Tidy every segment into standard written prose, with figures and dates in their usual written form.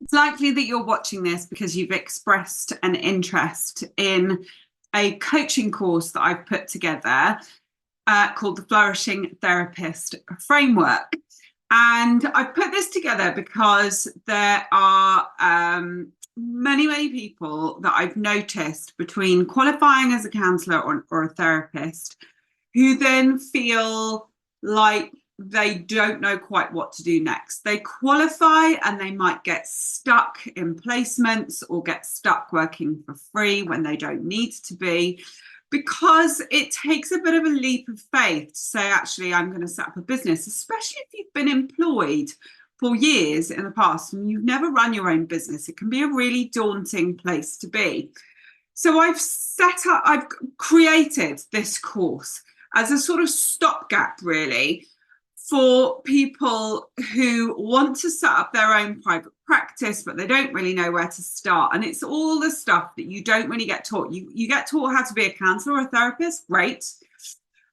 It's likely that you're watching this because you've expressed an interest in a coaching course that I've put together called the Flourishing Therapist Framework. And I put this together because there are many people that I've noticed between qualifying as a counsellor or a therapist who then feel like they don't know quite what to do next. They qualify and they might get stuck in placements or get stuck working for free when they don't need to be, because it takes a bit of a leap of faith to say, actually, I'm going to set up a business, especially if you've been employed for years in the past and you've never run your own business. It can be a really daunting place to be. So I've created this course as a sort of stopgap, really, for people who want to set up their own private practice, but they don't really know where to start. And it's all the stuff that you don't really get taught. You get taught how to be a counsellor or a therapist, great.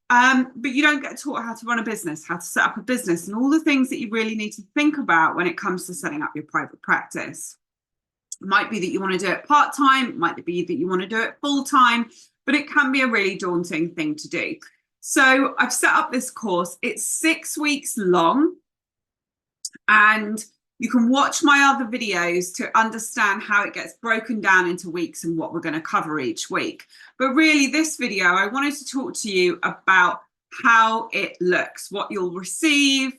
But you don't get taught how to run a business, how to set up a business, and all the things that you really need to think about when it comes to setting up your private practice. It might be that you want to do it part-time, it might be that you want to do it full-time, but it can be a really daunting thing to do. So I've set up this course. It's 6 weeks long, and you can watch my other videos to understand how it gets broken down into weeks and what we're going to cover each week. But really, this video, I wanted to talk to you about how it looks, what you'll receive,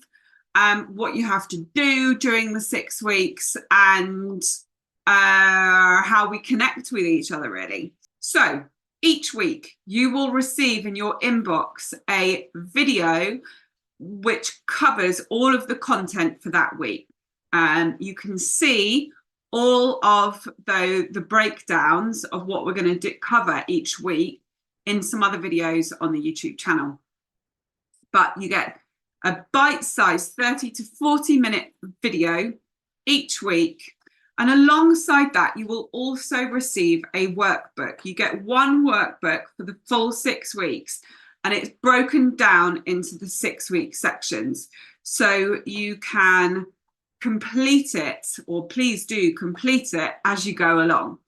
what you have to do during the 6 weeks, and how we connect with each other, really. So each week you will receive in your inbox a video which covers all of the content for that week. You can see all of the breakdowns of what we're going to cover each week in some other videos on the YouTube channel. But you get a bite-sized 30 to 40-minute video each week. And alongside that, you will also receive a workbook. You get one workbook for the full 6 weeks, and it's broken down into the 6-week sections. So you can complete it, or please do complete it as you go along.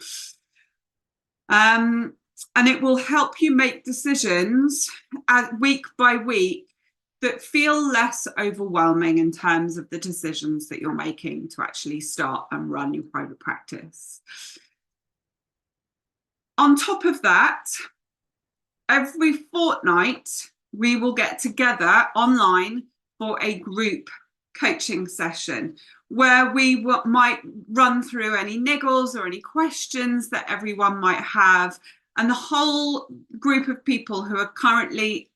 And it will help you make decisions week by week that feel less overwhelming in terms of the decisions that you're making to actually start and run your private practice. On top of that, every fortnight, we will get together online for a group coaching session where we might run through any niggles or any questions that everyone might have. And the whole group of people who are currently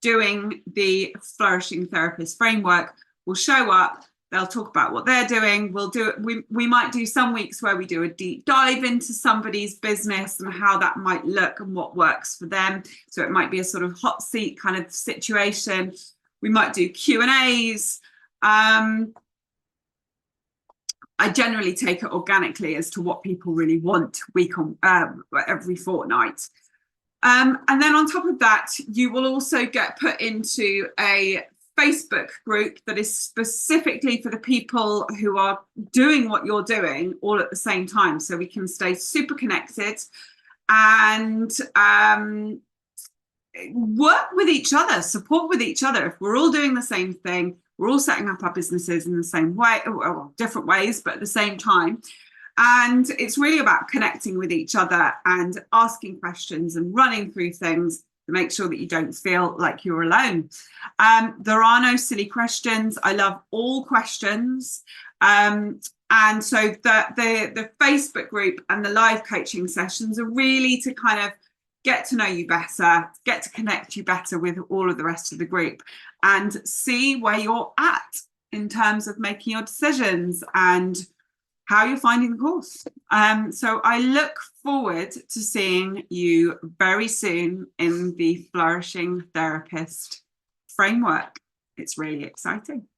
doing the Flourishing Therapist Framework will show up. They'll talk about what they're doing. We might do some weeks where we do a deep dive into somebody's business and how that might look and what works for them. So it might be a sort of hot seat kind of situation. We might do Q&As. I generally take it organically as to what people really want every fortnight. And then on top of that, you will also get put into a Facebook group that is specifically for the people who are doing what you're doing all at the same time. So we can stay super connected and work with each other, support with each other. If we're all doing the same thing, we're all setting up our businesses in the same way, or different ways, but at the same time. And it's really about connecting with each other and asking questions and running through things to make sure that you don't feel like you're alone. There are no silly questions. I love all questions. And so the Facebook group and the live coaching sessions are really to kind of get to know you better, get to connect you better with all of the rest of the group and see where you're at in terms of making your decisions and how you're finding the course. So I look forward to seeing you very soon in the Flourishing Therapist Framework. It's really exciting.